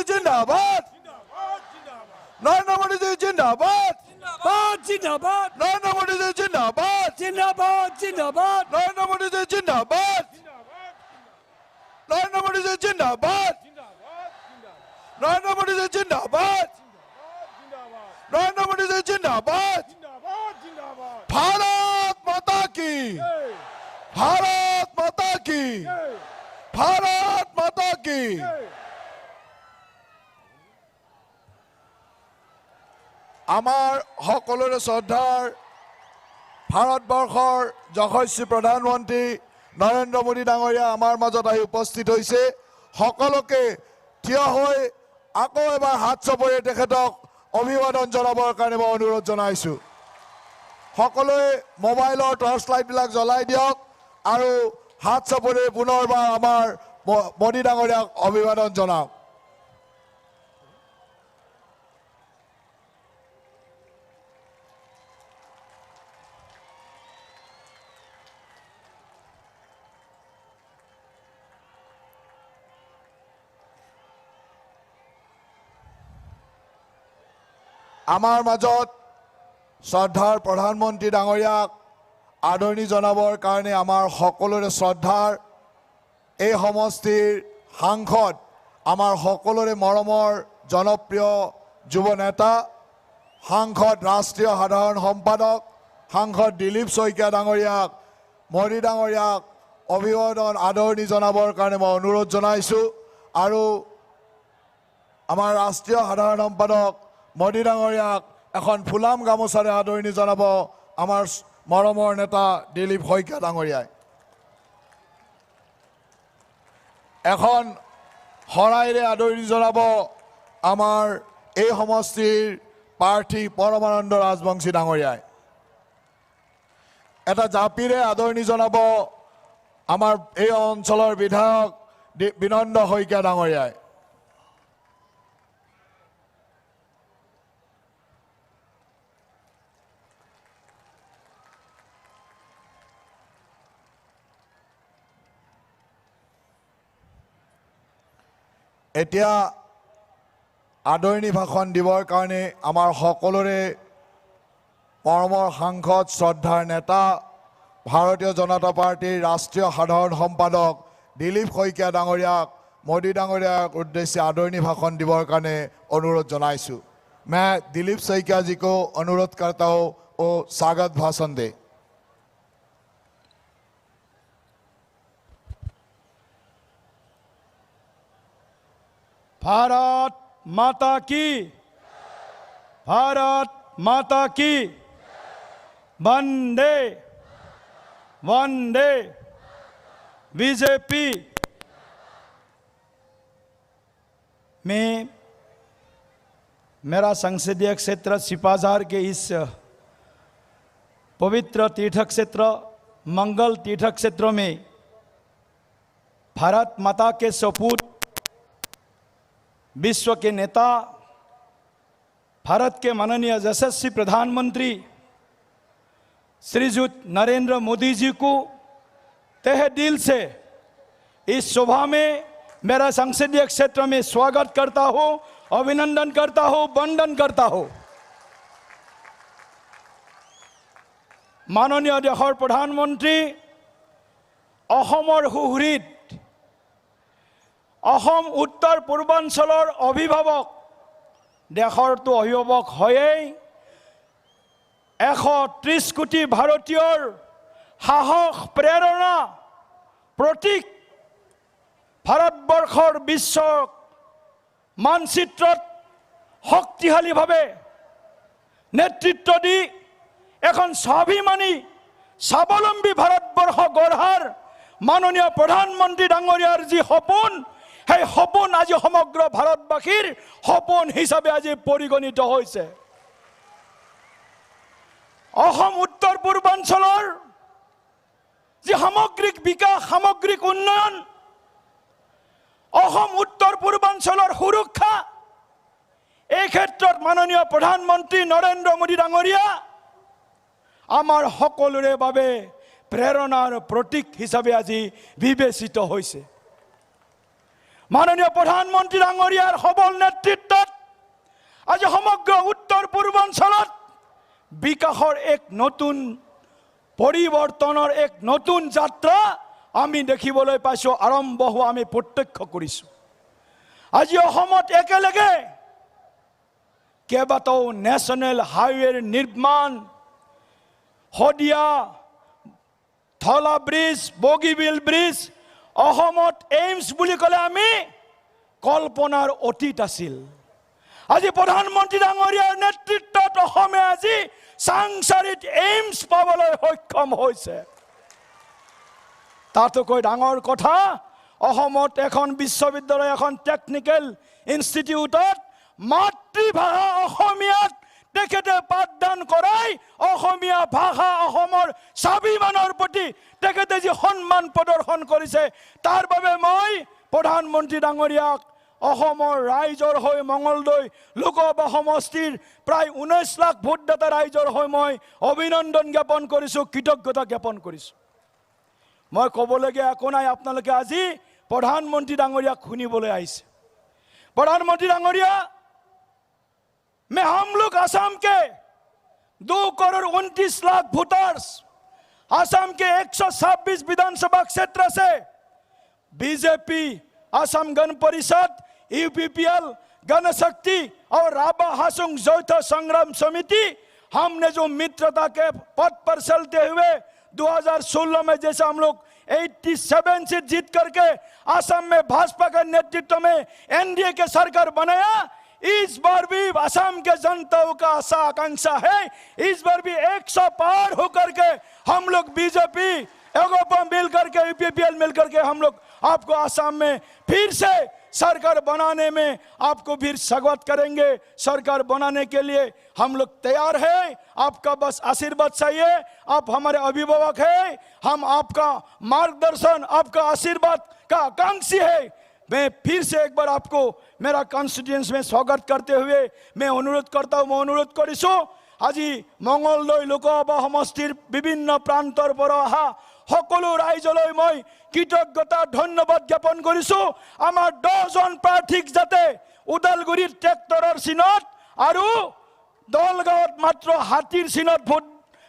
जिंदाबाद नरेंद्र मोदी जी जिंदाबाद जिंदाबाद नरेंद्र मोदी जी जिंदाबाद जिंदाबाद जिंदाबाद नरेंद्र मोदी जी जिंदाबाद नरेंद्र मोदी जी जिंदाबाद नरेंद्र मोदी जी जिंदाबाद नरेंद्र मोदी जी जिंदाबाद भारत माता की भारत माता की भारत माता की आमार सकलोरे श्रद्धार भारतवर्षर यशस्वी प्रधानमंत्री नरेंद्र मोदी डांगरिया आमार मजत आहि उपस्थित होइसे सकलोके ठिय হৈ আকৌ এবাৰ হাত চপৰি তেখেতক অভিবাদন জনাবৰ কাৰণে মই অনুৰোধ জনাইছো সকলোৱে মোবাইলৰ টৰ্চ লাইট বিলাক জ্বলাই দিয়ক আৰু হাত চপৰি পুনৰবাৰ আমাৰ মোদি ডাঙৰীয়াক অভিবাদন জনাওক आमार मजत श्रद्धार प्रधानमंत्री डांगरियाक आदरणी जनाबर कारणे आमार सकलोरे श्रद्धार ए समष्टिर सांसद आमार सकलोरे मरমৰ जनप्रिय युव नेता सांसद राष्ट्रीय साधारण सम्पादक सांसद दिलीप शइकिया डांगरियाक मोदी डांगरियाक अभिवादन आदरणी जनाबर कारणे मैं अनुरोध जनाइছো और आमार राष्ट्रीय साधारण सम्पादक मोदी डांगरियाक এখন ফুলাম গামোচাৰে আদৰণি জনাব আমাৰ মৰমৰ নেতা দিলীপ শইকীয়া ডাঙৰীয়াই এখন হৰাইৰে আদৰণি জনাব আমাৰ এই সমষ্টিৰ প্ৰাৰ্থী পৰমানন্দ ৰাজবংশী ডাঙৰীয়াই এটা জাপিৰে আদৰণি জনাব আমাৰ এই অঞ্চলৰ বিধায়ক বিনন্দ শইকীয়া ডাঙৰীয়াই এতিয়া আদৰণি ভাষণ দিবৰ কাৰণে আমাৰ সকলোৰে মৰমৰ সাংসদ শ্ৰদ্ধাৰ নেতা ভাৰতীয় জনতা পাৰ্টিৰ ৰাষ্ট্ৰীয় সাধাৰণ সম্পাদক দিলীপ শইকীয়া ডাঙৰীয়াক মোদী ডাঙৰীয়াক উদ্দেশ্যে আদৰণি ভাষণ দিবৰ কাৰণে অনুৰোধ জনাইছো मैं दिलीप शइकिया जी को अनुरोध करता हूँ वो स्वागत भाषण दे भारत माता की वंदे वंदे बीजेपी में मेरा संसदीय क्षेत्र सिपाझार के इस पवित्र तीर्थ क्षेत्र मंगल तीर्थ क्षेत्र में भारत माता के सपूत विश्व के नेता भारत के माननीय यशस्वी प्रधानमंत्री श्रीयुत नरेंद्र मोदी जी को तहे दिल से इस सभा में मेरा संसदीय क्षेत्र में स्वागत करता हूँ अभिनंदन करता हूँ वंदन करता हूँ माननीय देशर प्रधानमंत्री अहोमर सुहृद अहोम उत्तर पूर्वांचलर अभिभावक देशर तो अभिभावक हये 130 कोटी भारतीयर साहस प्रेरणा प्रतीक भारतवर्षर विश्व मानचित्रत शक्तिशाली भावे नेतृत्व दी एखन स्वाभिमानी स्वावलम्बी भारतवर्ष गढ़ार माननीय प्रधानमंत्री डांगरियार जी सपन সেই সপোন আজি সমগ্ৰ ভাৰতবাসীৰ সপোন হিচাপে আজি পৰিগণিত হৈছে অসম উত্তৰ পূৰ্বাঞ্চলৰ যি সামগ্ৰিক বিকাশ সামগ্ৰিক উন্নয়ন অসম উত্তৰ পূৰ্বাঞ্চলৰ সুৰক্ষা এই ক্ষেত্ৰত মাননীয় প্ৰধানমন্ত্ৰী নৰেন্দ্ৰ মোদী ডাঙৰীয়া আমাৰ সকলোৰে বাবে প্ৰেৰণাৰ প্ৰতীক হিচাপে আজি বিবেচিত হৈছে মাননীয় প্ৰধানমন্ত্ৰী ডাঙৰীয়াৰ সবল নেতৃত্বত আজি সমগ্ৰ উত্তৰ পূৰ্বাঞ্চলত বিকাশৰ এক নতুন পৰিৱৰ্তনৰ এক নতুন যাত্ৰা আমি দেখিবলৈ পাইছোঁ, আৰম্ভ হোৱা আমি প্ৰত্যক্ষ কৰিছোঁ। আজি অসমত একেলগে কেইবাটাও নেশ্যনেল হাইৱেৰ নিৰ্মাণ, শদিয়া, ধলা ব্ৰিজ, বগীবিল ব্ৰিজ, অসমত এইমছ বুলি ক'লে আমি কল্পনাৰ অতীত আছিল। আজি প্ৰধানমন্ত্ৰী ডাঙৰীয়াৰ নেতৃত্বত অসমে আজি চাংচাৰিত এইমছ পাবলৈ সক্ষম হৈছে। তাতকৈ ডাঙৰ কথা, অসমত এখন বিশ্ববিদ্যালয়, এখন টেকনিকেল ইনষ্টিটিউটত মাতৃভাষা অসমীয়াত তেখেতে পাঠদান কৰাই অসমীয়া ভাষা অসমৰ স্বাভিমানৰ প্ৰতি তেখেতে যি সন্মান প্ৰদৰ্শন কৰিছে, তাৰ বাবে মই প্ৰধানমন্ত্ৰী ডাঙৰীয়াক অসমৰ ৰাইজৰ হৈ, মঙলদৈ লোকসভা সমষ্টিৰ প্ৰায় 19 লাখ ভোটদাতা ৰাইজৰ হৈ মই অভিনন্দন জ্ঞাপন কৰিছোঁ, কৃতজ্ঞতা জ্ঞাপন কৰিছোঁ। মই ক'বলগীয়া একো নাই, আপোনালোকে আজি প্ৰধানমন্ত্ৰী ডাঙৰীয়াক শুনিবলৈ আহিছে। प्रधानमंत्री डांगरिया में हम लोग असम के 2,29,00,000 वोटर्स, असम के 126 विधानसभा क्षेत्र से बीजेपी, असम गण परिषद, यूपीपीएल, गणशक्ति और राभा हासुंग यौथ संग्राम समिति, हमने जो मित्रता के पथ पर चलते हुए 2016 में जैसे हम लोग 87 सीट जीत करके असम में भाजपा के नेतृत्व में एनडीए के सरकार बनाया, इस बार भी असम के जनताओं का आशा आकांक्षा है, इस बार भी 100 पार होकर के हम लोग बीजेपी एगोपा मिल करके, यूपीपीएल मिल करके हम लोग आपको असम में फिर से सरकार बनाने में आपको फिर स्वागत करेंगे। सरकार बनाने के लिए हम लोग तैयार हैं, आपका बस आशीर्वाद चाहिए। आप हमारे अभिभावक हैं, हम आपका मार्गदर्शन, आपका आशीर्वाद का आकांक्षी है। मैं फिर से एक बार आपको मेरा कॉन्स्टिट्यूएंस में स्वागत करते हुए मैं अनुरोध करता हूँ, मैं अनुरोध करिছো আজি মঙ্গলদৈ লোকসভা সমষ্টিৰ বিভিন্ন প্ৰান্তৰ পৰা অহা সকলো ৰাইজলৈ মই কৃতজ্ঞতা ধন্যবাদ জ্ঞাপন কৰিছো। আমাৰ 10 জন প্ৰাৰ্থীক যাতে উদালগুৰিৰ ট্ৰেক্টৰৰ চিনত আৰু দলগাঁৱত মাত্ৰ হাতীৰ চিনত ভোট,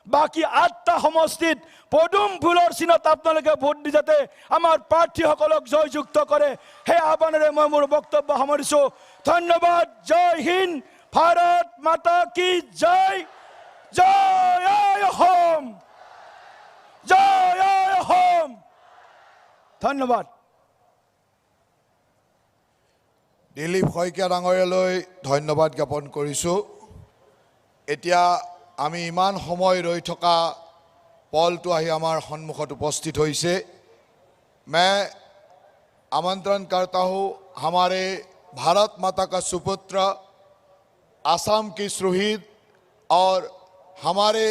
বাকি 8টা সমষ্টিত পদুম ফুলৰ চিনত আপোনালোকে ভোট দি যাতে আমাৰ প্ৰাৰ্থীসকলক জয়যুক্ত কৰে, সেই আহ্বানেৰে মই মোৰ বক্তব্য সামৰিছো। ধন্যবাদ। জয় হিন্দ, भारत माता की जय, जय होम, जय होम। धन्यवाद। দিলীপ শইকীয়া ডাঙৰীয়ালৈ ধন্যবাদ জ্ঞাপন কৰিছোঁ। এতিয়া আমি ইমান সময় ৰৈ থকা পলটো আহি আমাৰ সন্মুখত উপস্থিত হৈছে। मैं आमंत्रण करता हूँ हमारे भारत माता का सुपुत्र, आसाम की सुहीद और हमारे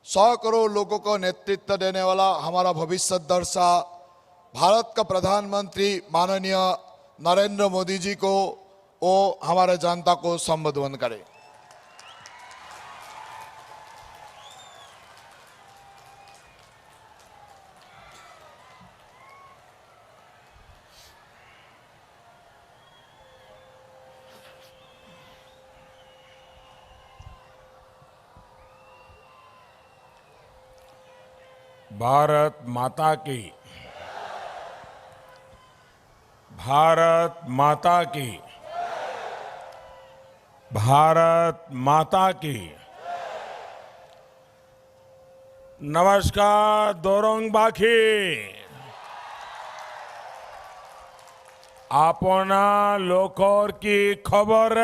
100 करोड़ लोगों को नेतृत्व देने वाला हमारा भविष्य दर्शा भारत का प्रधानमंत्री माननीय नरेंद्र मोदी जी को वो हमारे जनता को संबोधन करें। भारत माता की, भारत माता की, भारत माता की। नमस्कार दोरोंग बाखी। आपना लोकर की खबर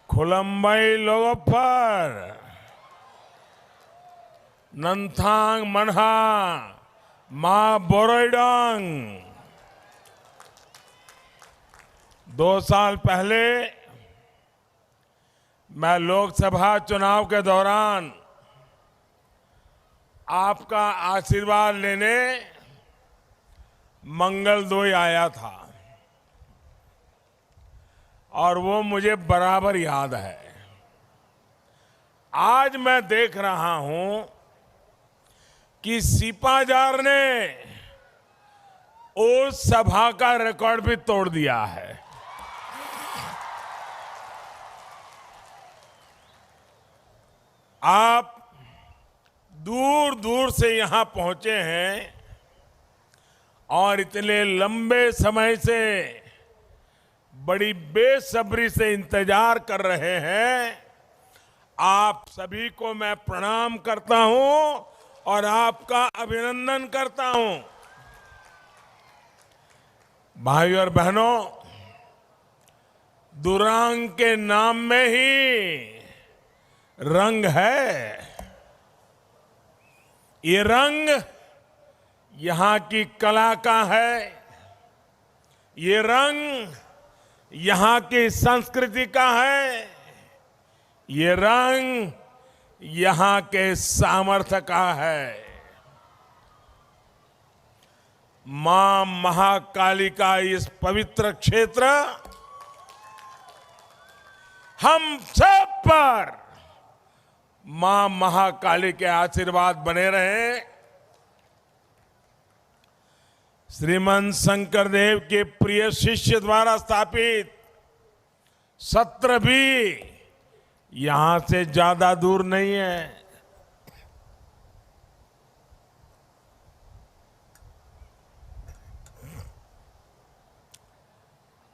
खुलम्बई लोग पर नंथांग मनहा मां बोरोइडंग। 2 साल पहले मैं लोकसभा चुनाव के दौरान आपका आशीर्वाद लेने मंगलदोई आया था और वो मुझे बराबर याद है। आज मैं देख रहा हूं कि सिपाजार ने उस सभा का रिकॉर्ड भी तोड़ दिया है। आप दूर दूर से यहां पहुंचे हैं और इतने लंबे समय से बड़ी बेसब्री से इंतजार कर रहे हैं। आप सभी को मैं प्रणाम करता हूं और आपका अभिनंदन करता हूं। भाइयों और बहनों, दुरांग के नाम में ही रंग है। ये रंग यहां की कला का है, ये रंग यहां की संस्कृति का है, ये रंग यहां के सामर्थ्य का है। मां महाकाली का इस पवित्र क्षेत्र हम सब पर मां महाकाली के आशीर्वाद बने रहे। श्रीमंत शंकरदेव के प्रिय शिष्य द्वारा स्थापित सत्र भी यहां से ज्यादा दूर नहीं है।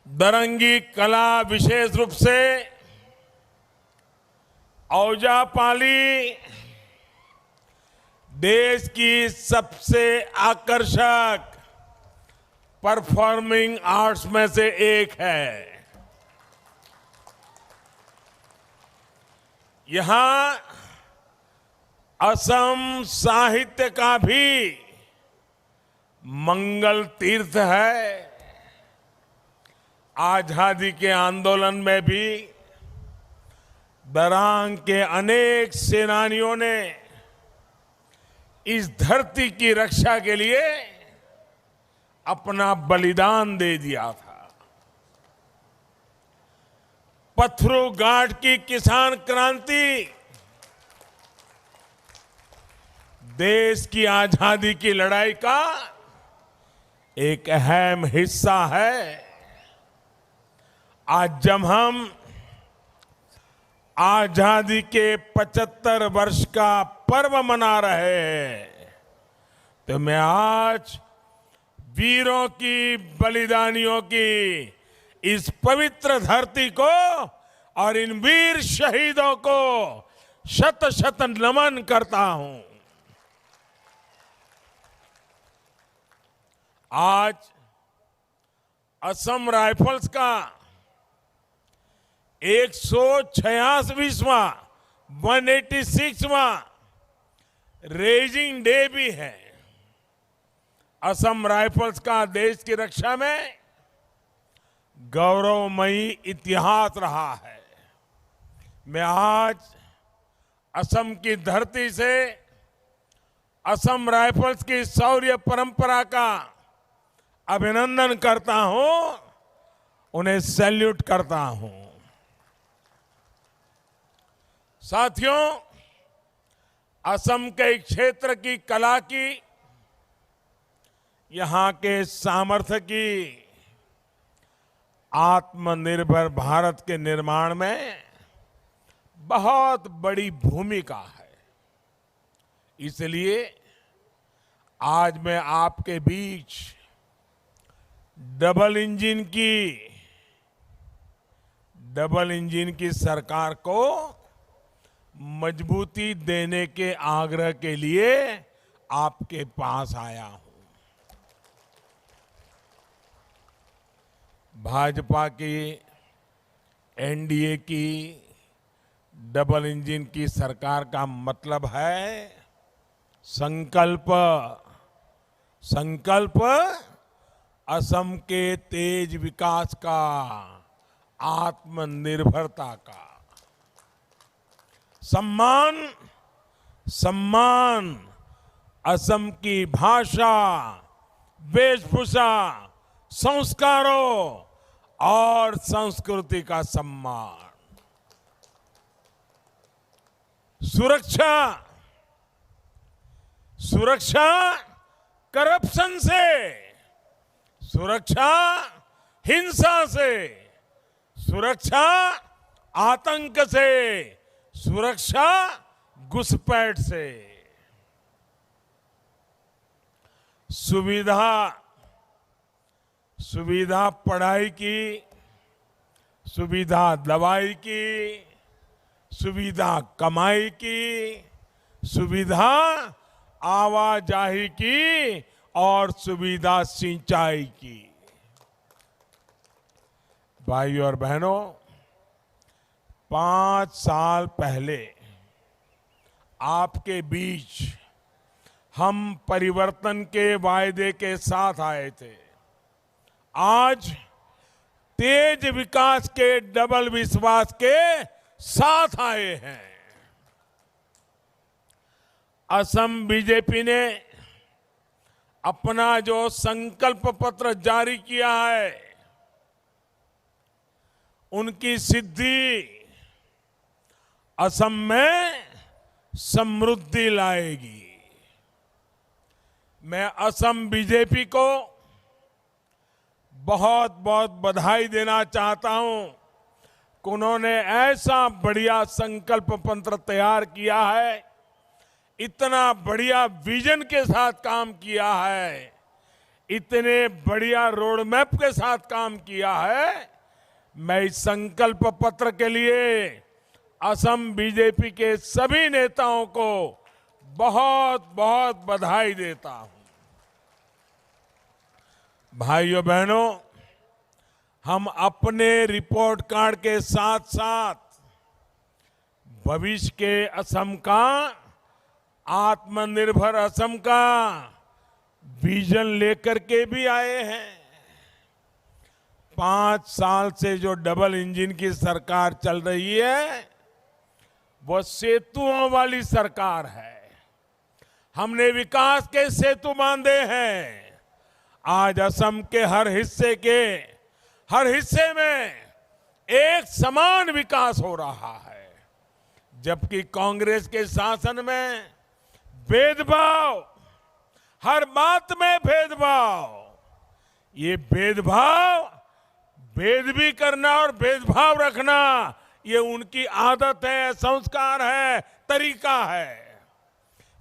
दरंगी कला विशेष रूप से औजापाली देश की सबसे आकर्षक परफॉर्मिंग आर्ट्स में से एक है। यहां असम साहित्य का भी मंगल तीर्थ है। आजादी के आंदोलन में भी दरांग के अनेक सेनानियों ने इस धरती की रक्षा के लिए अपना बलिदान दे दिया था। पत्थरू घाट की किसान क्रांति देश की आजादी की लड़ाई का एक अहम हिस्सा है। आज जब हम आजादी के 75 वर्ष का पर्व मना रहे हैं, तो मैं आज वीरों की, बलिदानियों की इस पवित्र धरती को और इन वीर शहीदों को शत शत नमन करता हूं। आज असम राइफल्स का 186वां 186वां रेजिंग डे भी है। असम राइफल्स का देश की रक्षा में गौरवमयी इतिहास रहा है। मैं आज असम की धरती से असम राइफल्स की शौर्य परंपरा का अभिनंदन करता हूं, उन्हें सैल्यूट करता हूं। साथियों, असम के क्षेत्र की कला की, यहां के सामर्थ्य की आत्मनिर्भर भारत के निर्माण में बहुत बड़ी भूमिका है। इसलिए आज मैं आपके बीच डबल इंजन की सरकार को मजबूती देने के आग्रह के लिए आपके पास आया हूं। भाजपा की एनडीए की डबल इंजन की सरकार का मतलब है संकल्प असम के तेज विकास का, आत्मनिर्भरता का। सम्मान असम की भाषा, वेशभूषा, संस्कारों और संस्कृति का सम्मान। सुरक्षा करप्शन से, सुरक्षा हिंसा से, सुरक्षा आतंक से, सुरक्षा घुसपैठ से। सुविधा पढ़ाई की, सुविधा दवाई की, सुविधा कमाई की, सुविधा आवाजाही की और सुविधा सिंचाई की। भाइयों और बहनों, 5 साल पहले आपके बीच हम परिवर्तन के वायदे के साथ आए थे। आज तेज विकास के डबल विश्वास के साथ आए हैं। असम बीजेपी ने अपना जो संकल्प पत्र जारी किया है, उनकी सिद्धि असम में समृद्धि लाएगी। मैं असम बीजेपी को बहुत बहुत बधाई देना चाहता हूं कि उन्होंने ऐसा बढ़िया संकल्प पत्र तैयार किया है, इतना बढ़िया विजन के साथ काम किया है, इतने बढ़िया रोड मैप के साथ काम किया है। मैं इस संकल्प पत्र के लिए असम बीजेपी के सभी नेताओं को बहुत बहुत बधाई देता हूं। भाइयों बहनों, हम अपने रिपोर्ट कार्ड के साथ साथ भविष्य के असम का, आत्मनिर्भर असम का विजन लेकर के भी आए हैं। 5 साल से जो डबल इंजन की सरकार चल रही है, वो सेतुओं वाली सरकार है। हमने विकास के सेतु बांधे हैं। आज असम के हर हिस्से में एक समान विकास हो रहा है, जबकि कांग्रेस के शासन में भेदभाव, हर बात में भेदभाव, ये भेदभाव, भेद भी करना और भेदभाव रखना, ये उनकी आदत है, संस्कार है, तरीका है।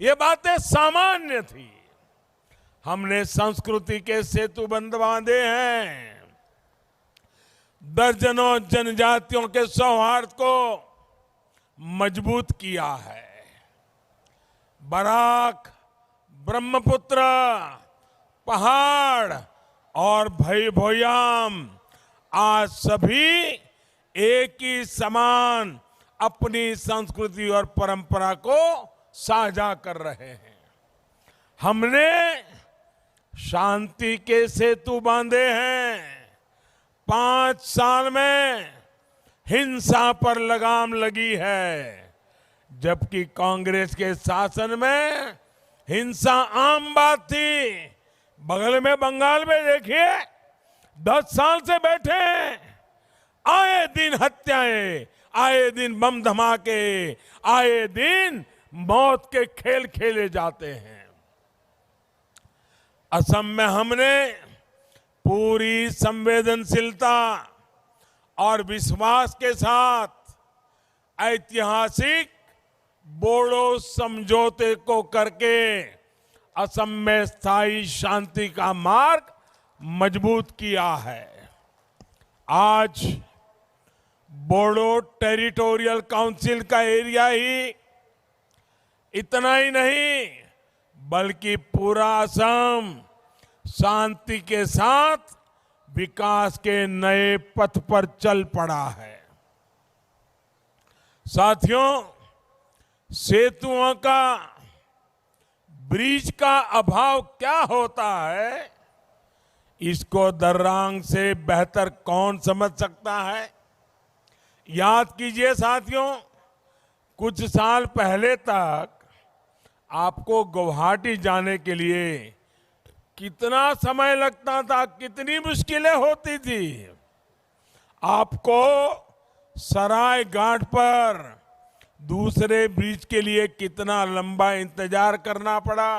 ये बातें सामान्य थी। हमने संस्कृति के सेतु बंद बांधे हैं। दर्जनों जनजातियों के सौहार्द को मजबूत किया है। बराक, ब्रह्मपुत्र, पहाड़ और भोयाम आज सभी एक ही समान अपनी संस्कृति और परंपरा को साझा कर रहे हैं। हमने शांति के सेतु बांधे हैं। 5 साल में हिंसा पर लगाम लगी है, जबकि कांग्रेस के शासन में हिंसा आम बात थी। बगल में बंगाल में देखिए, 10 साल से बैठे हैं, आए दिन हत्याएं, आए दिन बम धमाके, आए दिन मौत के खेल खेले जाते हैं। असम में हमने पूरी संवेदनशीलता और विश्वास के साथ ऐतिहासिक बोडो समझौते को करके असम में स्थायी शांति का मार्ग मजबूत किया है। आज बोडो टेरिटोरियल काउंसिल का एरिया ही इतना ही नहीं, बल्कि पूरा असम शांति के साथ विकास के नए पथ पर चल पड़ा है। साथियों, सेतुओं का, ब्रिज का अभाव क्या होता है, इसको दर्रांग से बेहतर कौन समझ सकता है। याद कीजिए साथियों, कुछ साल पहले तक आपको गुवाहाटी जाने के लिए कितना समय लगता था, कितनी मुश्किलें होती थी। आपको सराय घाट पर दूसरे ब्रिज के लिए कितना लंबा इंतजार करना पड़ा।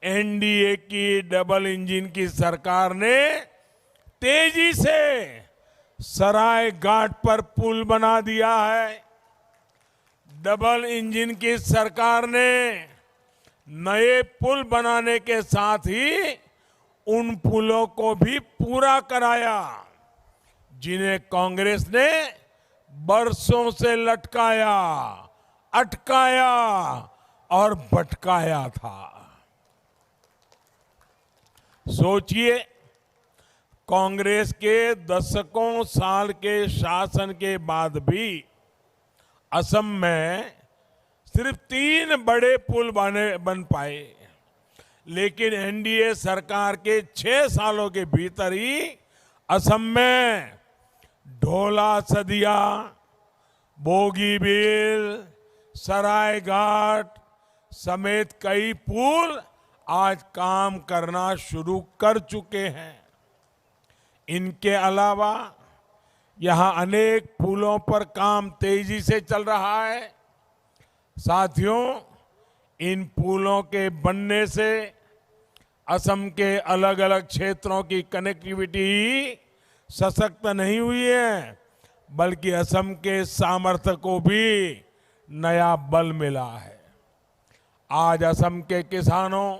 एनडीए की डबल इंजन की सरकार ने तेजी से सराय घाट पर पुल बना दिया है। डबल इंजन की सरकार ने नए पुल बनाने के साथ ही उन पुलों को भी पूरा कराया जिन्हें कांग्रेस ने बरसों से लटकाया, अटकाया और भटकाया था। सोचिए, कांग्रेस के दशकों साल के शासन के बाद भी असम में सिर्फ 3 बड़े पुल बन पाए, लेकिन एनडीए सरकार के 6 सालों के भीतर ही असम में ढोला सदिया, बोगीबील, सराय घाट समेत कई पुल आज काम करना शुरू कर चुके हैं। इनके अलावा यहां अनेक पुलों पर काम तेजी से चल रहा है। साथियों, इन पुलों के बनने से असम के अलग अलग क्षेत्रों की कनेक्टिविटी सशक्त नहीं हुई है, बल्कि असम के सामर्थ्य को भी नया बल मिला है। आज असम के किसानों,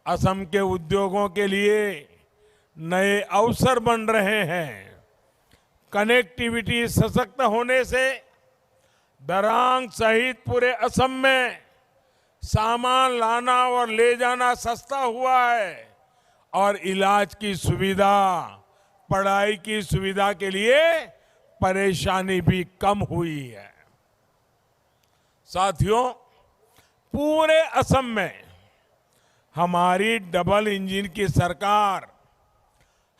असम के उद्योगों के लिए नए अवसर बन रहे हैं। कनेक्टिविटी सशक्त होने से दरांग सहित पूरे असम में सामान लाना और ले जाना सस्ता हुआ है और इलाज की सुविधा, पढ़ाई की सुविधा के लिए परेशानी भी कम हुई है। साथियों, पूरे असम में हमारी डबल इंजन की सरकार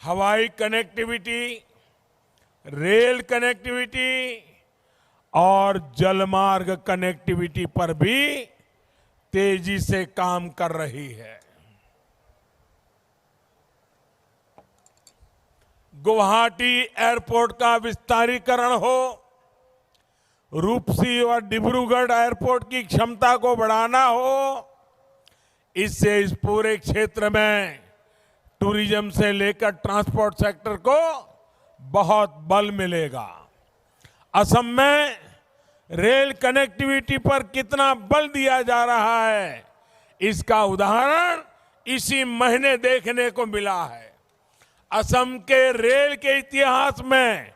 हवाई कनेक्टिविटी, रेल कनेक्टिविटी और जलमार्ग कनेक्टिविटी पर भी तेजी से काम कर रही है। गुवाहाटी एयरपोर्ट का विस्तारीकरण हो, रूपसी और डिब्रूगढ़ एयरपोर्ट की क्षमता को बढ़ाना हो, इससे इस पूरे क्षेत्र में टूरिज्म से लेकर ट्रांसपोर्ट सेक्टर को बहुत बल मिलेगा। असम में रेल कनेक्टिविटी पर कितना बल दिया जा रहा है, इसका उदाहरण इसी महीने देखने को मिला है। असम के रेल के इतिहास में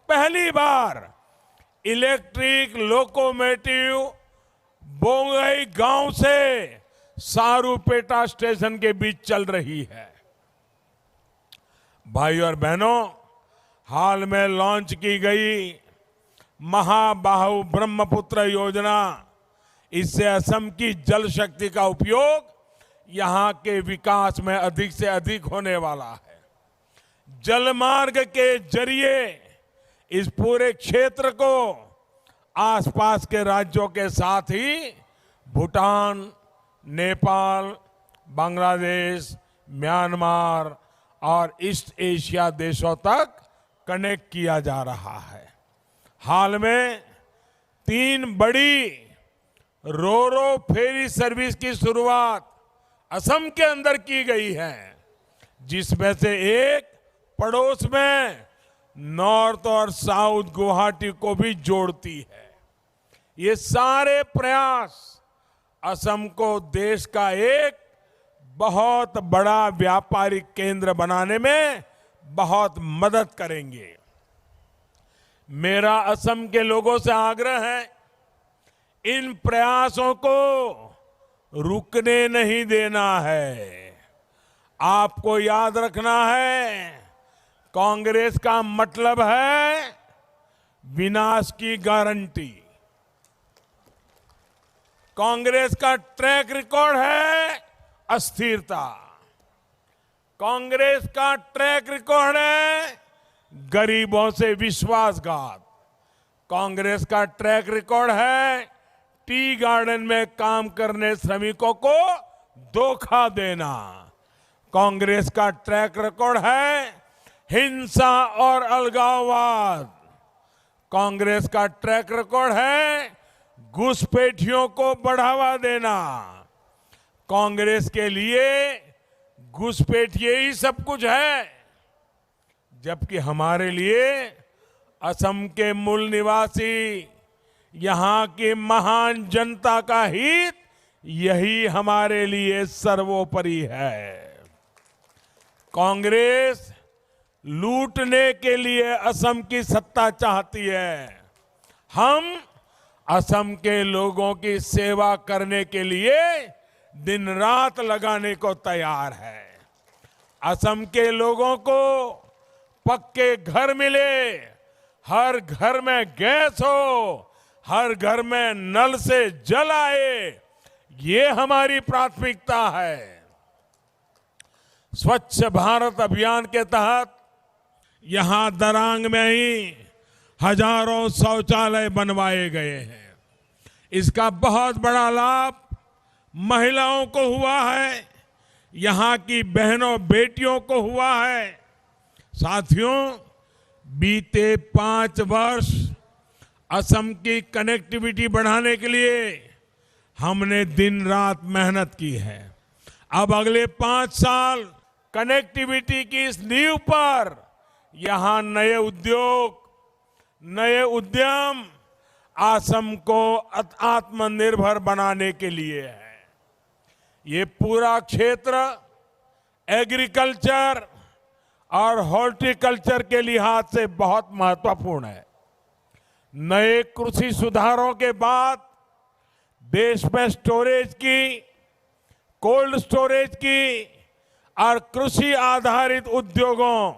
पहली बार इलेक्ट्रिक लोकोमोटिव बोंगई गांव से सारूपेटा स्टेशन के बीच चल रही है। भाई और बहनों, हाल में लॉन्च की गई महाबाहु ब्रह्मपुत्र योजना, इससे असम की जल शक्ति का उपयोग यहां के विकास में अधिक से अधिक होने वाला है। जलमार्ग के जरिए इस पूरे क्षेत्र को आसपास के राज्यों के साथ ही भूटान, नेपाल, बांग्लादेश, म्यांमार और ईस्ट एशिया देशों तक कनेक्ट किया जा रहा है। हाल में 3 बड़ी रोरो फेरी सर्विस की शुरुआत असम के अंदर की गई है, जिसमें से एक पड़ोस में नॉर्थ और साउथ गुवाहाटी को भी जोड़ती है। ये सारे प्रयास असम को देश का एक बहुत बड़ा व्यापारिक केंद्र बनाने में बहुत मदद करेंगे। मेरा असम के लोगों से आग्रह है, इन प्रयासों को रुकने नहीं देना है। आपको याद रखना है, कांग्रेस का मतलब है विनाश की गारंटी। कांग्रेस का ट्रैक रिकॉर्ड है अस्थिरता। कांग्रेस का ट्रैक रिकॉर्ड है गरीबों से विश्वासघात। कांग्रेस का ट्रैक रिकॉर्ड है टी गार्डन में काम करने श्रमिकों को धोखा देना। कांग्रेस का ट्रैक रिकॉर्ड है हिंसा और अलगाववाद। कांग्रेस का ट्रैक रिकॉर्ड है घुसपैठियों को बढ़ावा देना। कांग्रेस के लिए घुसपैठिए ही सब कुछ है, जबकि हमारे लिए असम के मूल निवासी, यहां की महान जनता का हित, यही हमारे लिए सर्वोपरि है। कांग्रेस लूटने के लिए असम की सत्ता चाहती है। हम असम के लोगों की सेवा करने के लिए दिन रात लगाने को तैयार है। असम के लोगों को पक्के घर मिले, हर घर में गैस हो, हर घर में नल से जल आए, ये हमारी प्राथमिकता है। स्वच्छ भारत अभियान के तहत यहां दरांग में ही हजारों शौचालय बनवाए गए हैं। इसका बहुत बड़ा लाभ महिलाओं को हुआ है, यहां की बहनों बेटियों को हुआ है। साथियों, बीते 5 वर्ष असम की कनेक्टिविटी बढ़ाने के लिए हमने दिन रात मेहनत की है। अब अगले 5 साल कनेक्टिविटी की इस नींव पर यहां नए उद्योग, नए उद्यम असम को आत्मनिर्भर बनाने के लिए है। ये पूरा क्षेत्र एग्रीकल्चर और हॉर्टिकल्चर के लिहाज से बहुत महत्वपूर्ण है। नए कृषि सुधारों के बाद देश में स्टोरेज की, कोल्ड स्टोरेज की और कृषि आधारित उद्योगों,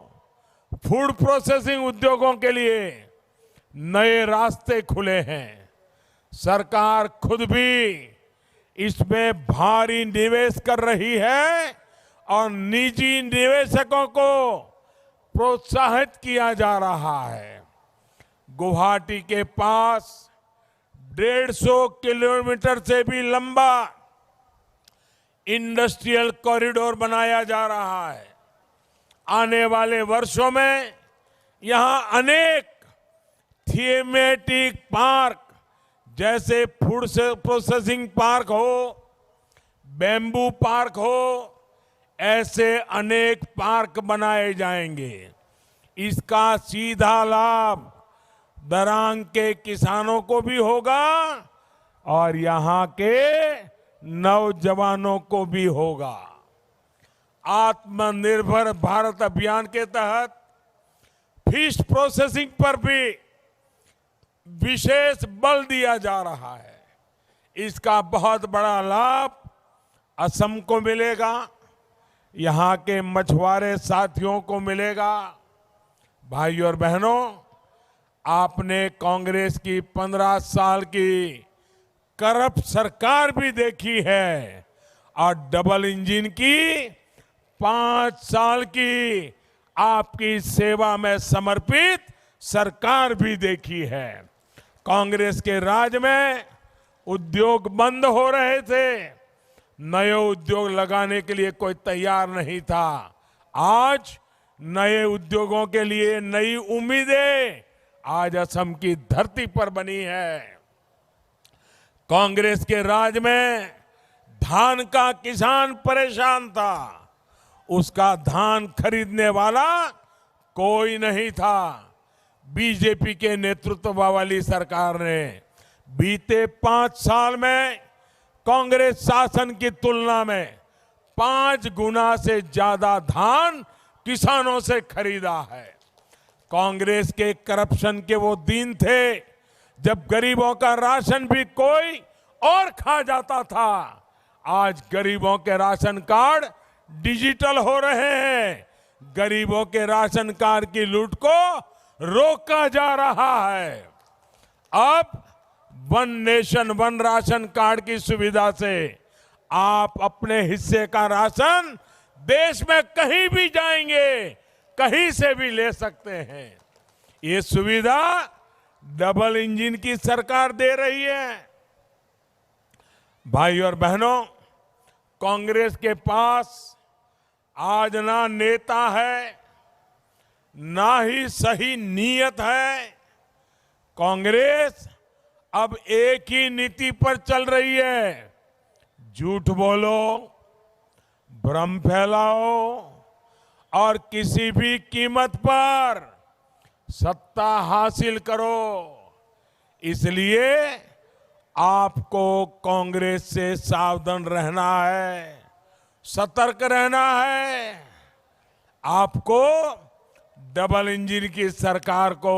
फूड प्रोसेसिंग उद्योगों के लिए नए रास्ते खुले हैं। सरकार खुद भी इसमें भारी निवेश कर रही है और निजी निवेशकों को प्रोत्साहित किया जा रहा है। गुवाहाटी के पास 150 किलोमीटर से भी लंबा इंडस्ट्रियल कॉरिडोर बनाया जा रहा है। आने वाले वर्षों में यहां अनेक थीमेटिक पार्क, जैसे फूड प्रोसेसिंग पार्क हो, बैम्बू पार्क हो, ऐसे अनेक पार्क बनाए जाएंगे। इसका सीधा लाभ दरांग के किसानों को भी होगा और यहां के नौजवानों को भी होगा। आत्मनिर्भर भारत अभियान के तहत फिश प्रोसेसिंग पर भी विशेष बल दिया जा रहा है। इसका बहुत बड़ा लाभ असम को मिलेगा, यहां के मछुआरे साथियों को मिलेगा। भाइयों और बहनों, आपने कांग्रेस की 15 साल की करप्ट सरकार भी देखी है और डबल इंजन की 5 साल की आपकी सेवा में समर्पित सरकार भी देखी है। कांग्रेस के राज में उद्योग बंद हो रहे थे, नए उद्योग लगाने के लिए कोई तैयार नहीं था। आज नए उद्योगों के लिए नई उम्मीदें आज असम की धरती पर बनी है। कांग्रेस के राज में धान का किसान परेशान था, उसका धान खरीदने वाला कोई नहीं था। बीजेपी के नेतृत्व वाली सरकार ने बीते 5 साल में कांग्रेस शासन की तुलना में 5 गुना से ज्यादा धान किसानों से खरीदा है। कांग्रेस के करप्शन के वो दिन थे जब गरीबों का राशन भी कोई और खा जाता था। आज गरीबों के राशन कार्ड डिजिटल हो रहे हैं। गरीबों के राशन कार्ड की लूट को रोका जा रहा है। अब 1 नेशन 1 राशन कार्ड की सुविधा से आप अपने हिस्से का राशन देश में कहीं भी जाएंगे, कहीं से भी ले सकते हैं। ये सुविधा डबल इंजन की सरकार दे रही है। भाई और बहनों, कांग्रेस के पास आज ना नेता है, ना ही सही नीयत है। कांग्रेस अब एक ही नीति पर चल रही है, झूठ बोलो, भ्रम फैलाओ और किसी भी कीमत पर सत्ता हासिल करो। इसलिए आपको कांग्रेस से सावधान रहना है, सतर्क रहना है। आपको डबल इंजन की सरकार को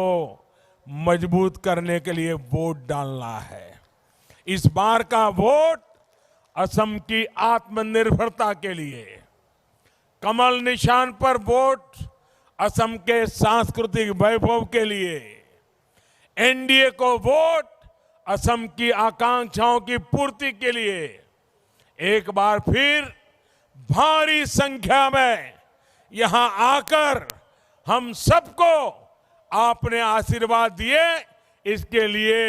मजबूत करने के लिए वोट डालना है। इस बार का वोट असम की आत्मनिर्भरता के लिए, कमल निशान पर वोट असम के सांस्कृतिक वैभव के लिए, एनडीए को वोट असम की आकांक्षाओं की पूर्ति के लिए। एक बार फिर भारी संख्या में यहां आकर हम सबको आपने आशीर्वाद दिए, इसके लिए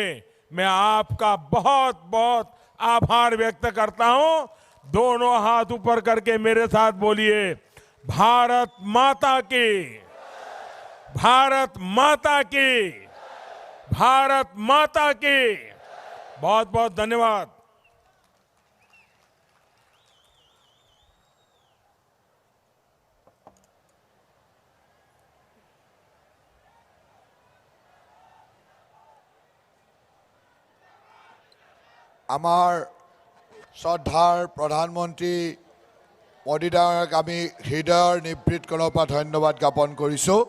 मैं आपका बहुत बहुत आभार व्यक्त करता हूं। दोनों हाथ ऊपर करके मेरे साथ बोलिए, भारत माता की, भारत माता की, भारत माता की। बहुत बहुत धन्यवाद। আমাৰ শ্ৰদ্ধাৰ প্ৰধানমন্ত্ৰী মোদী ডাঙৰীয়াক আমি হৃদয়ৰ নিভৃত কোণৰ পৰা ধন্যবাদ জ্ঞাপন কৰিছোঁ।